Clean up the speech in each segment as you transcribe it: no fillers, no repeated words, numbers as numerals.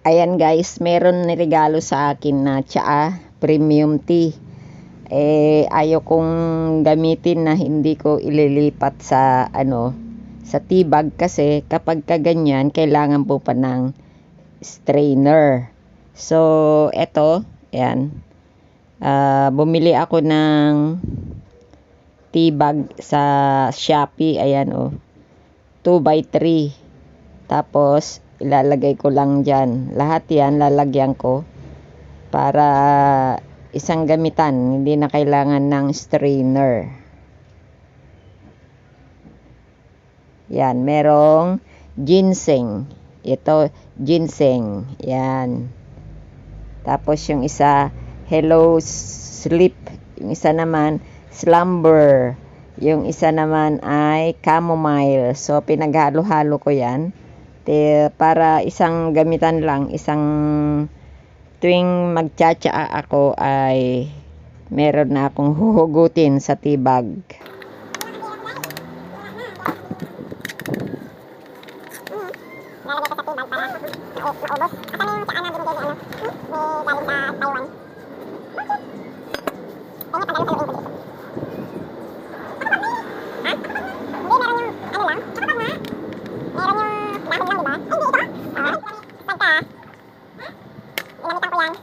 Ayan guys, meron regalo sa akin na tsaa, premium tea. Ayaw kong gamitin na hindi ko ililipat sa sa tea bag kasi kapag kaganyan, kailangan po pa ng strainer. So, eto, ayan. Bumili ako ng tea bag sa Shopee, ayan 2x3. Tapos, ilalagay ko lang dyan. Lahat yan, lalagyan ko para isang gamitan. Hindi na kailangan ng strainer. Yan, merong ginseng. Ito, ginseng. Yan. Tapos yung isa, hello sleep. Yung isa naman, slumber. Yung isa naman ay chamomile. So, pinaghalo-halo ko yan. Para isang gamitan lang, isang tuwing magtsatsaa ako ay meron na akong huhugutin sa tea bag. Lalagay ko sa tea bag para maubos. Asan yung tsaa na binigay ni galing sa Taiwan. Bakit? Kaya padalos sa luin ko dito. Ha? Hindi, meron yung lang. Meron yung dahon lang, diba? Ay, hindi ito. Pagka, ginamitan ko yan.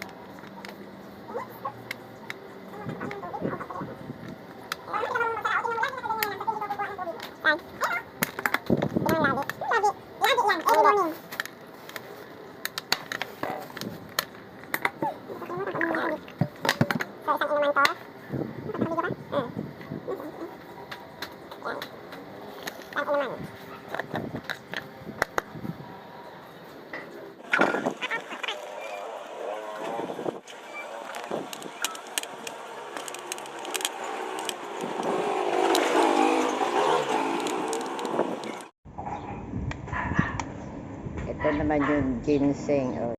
Ito naman yung ginseng.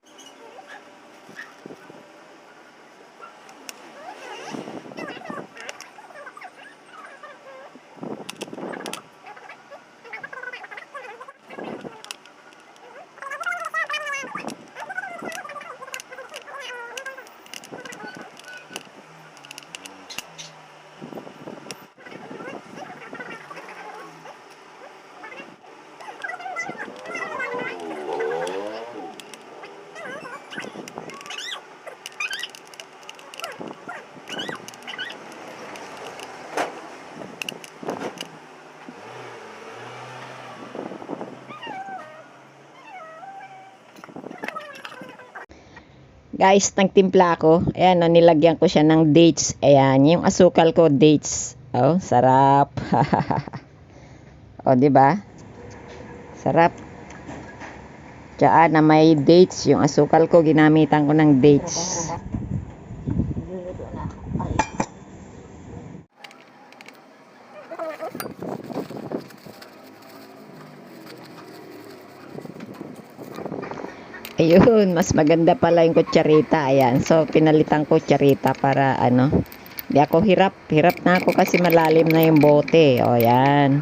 Guys, nagtimpla ako. Ayan, nilagyan ko siya ng dates. Ayan, yung asukal ko, dates. Sarap. Di ba? Sarap. Tsaa na may dates. Yung asukal ko, ginamitan ko ng dates. Ayun, mas maganda pala yung kutsarita. Ayan, so pinalitan ko kutsarita para di ako hirap na ako kasi malalim na yung bote. Ayan.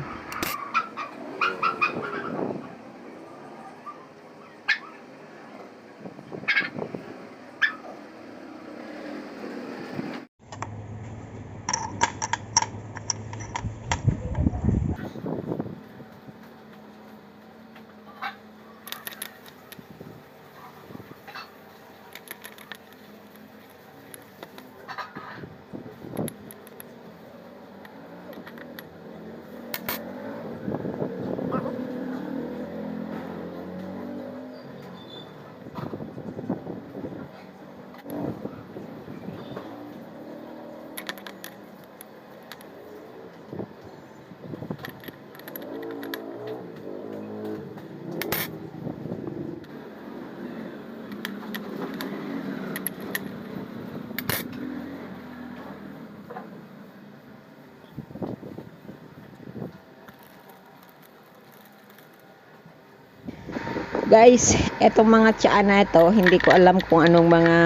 Guys, etong mga tsaa na ito, hindi ko alam kung anong mga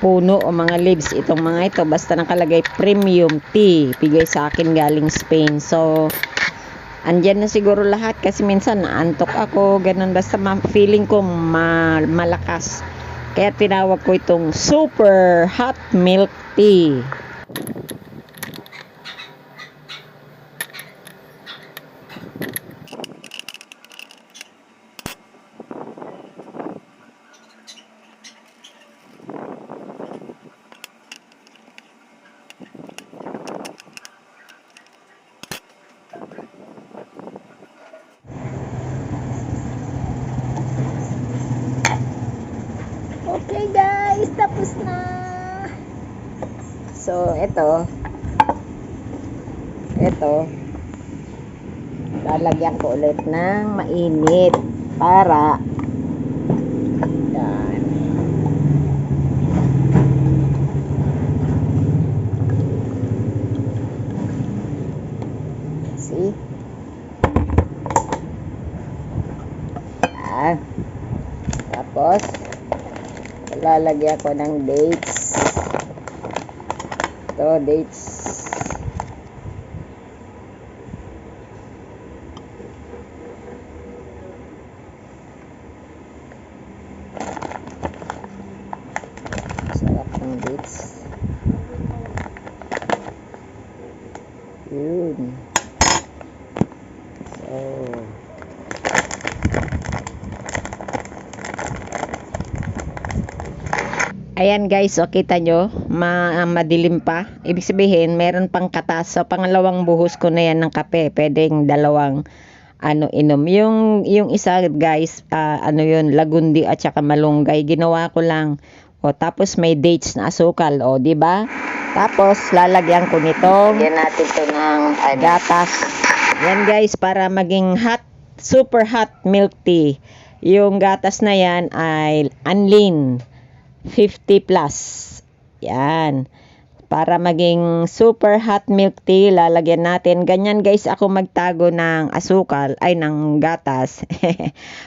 puno o mga leaves itong mga ito. Basta nakalagay premium tea. Bigay sa akin galing Spain. So, andyan na siguro lahat kasi minsan naantok ako, ganun. Basta feeling ko malakas. Kaya tinawag ko itong super hot milk tea. Okay guys, tapos na. So, ito, lalagyan ko ulit ng mainit para yan. See? Yan. Tapos, lalagyan ko ng dates. Ito, dates. Sarap ng dates. Yun. So, ayan guys, o kita nyo, madilim pa. Ibig sabihin, meron pang katas. So, pangalawang buhos ko na yan ng kape. Pwedeng dalawang inom. Yung isa guys, yun, lagundi at saka malunggay. Ginawa ko lang. O, tapos may dates na asukal. O, di ba? Tapos, lalagyan ko nitong, lagyan natin ito ng gatas. Yan guys, para maging hot, super hot milk tea. Yung gatas na yan ay Anlin 50 plus. Yan. Para maging super hot milk tea, lalagyan natin. Ganyan guys ako magtago ng asukal, ay ng gatas.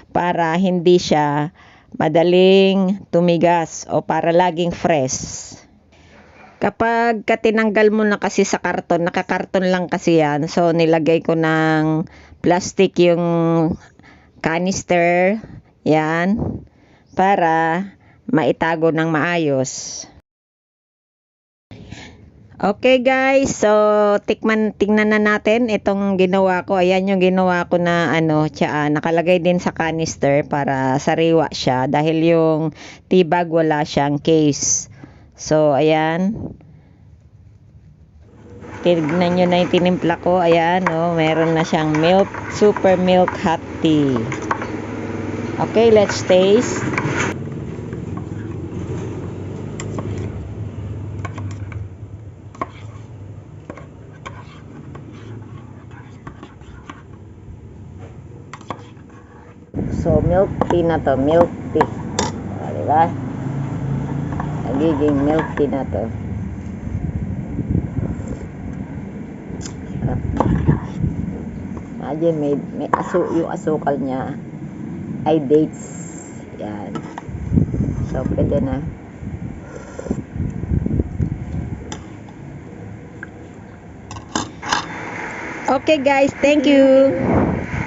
Para hindi siya madaling tumigas o para laging fresh. Kapag tinanggal mo na kasi sa karton, nakakarton lang kasi yan. So, nilagay ko ng plastic yung canister. Yan. Para maitago ng maayos. Okay guys, so tingnan na natin itong ginawa ko. Ayan yung ginawa ko na tsaa. Nakalagay din sa canister para sariwa siya dahil yung tea bag wala siyang case. So ayan. Tignan nyo na yung tinimpla ko. Ayan, meron na siyang milk, super milk hot tea. Okay, let's taste. So, milk tea na to. Milk tea. O, diba? Nagiging milk tea na to. Imagine, may yung asukal niya ay dates. Yan. So, pwede na. Okay guys, thank you.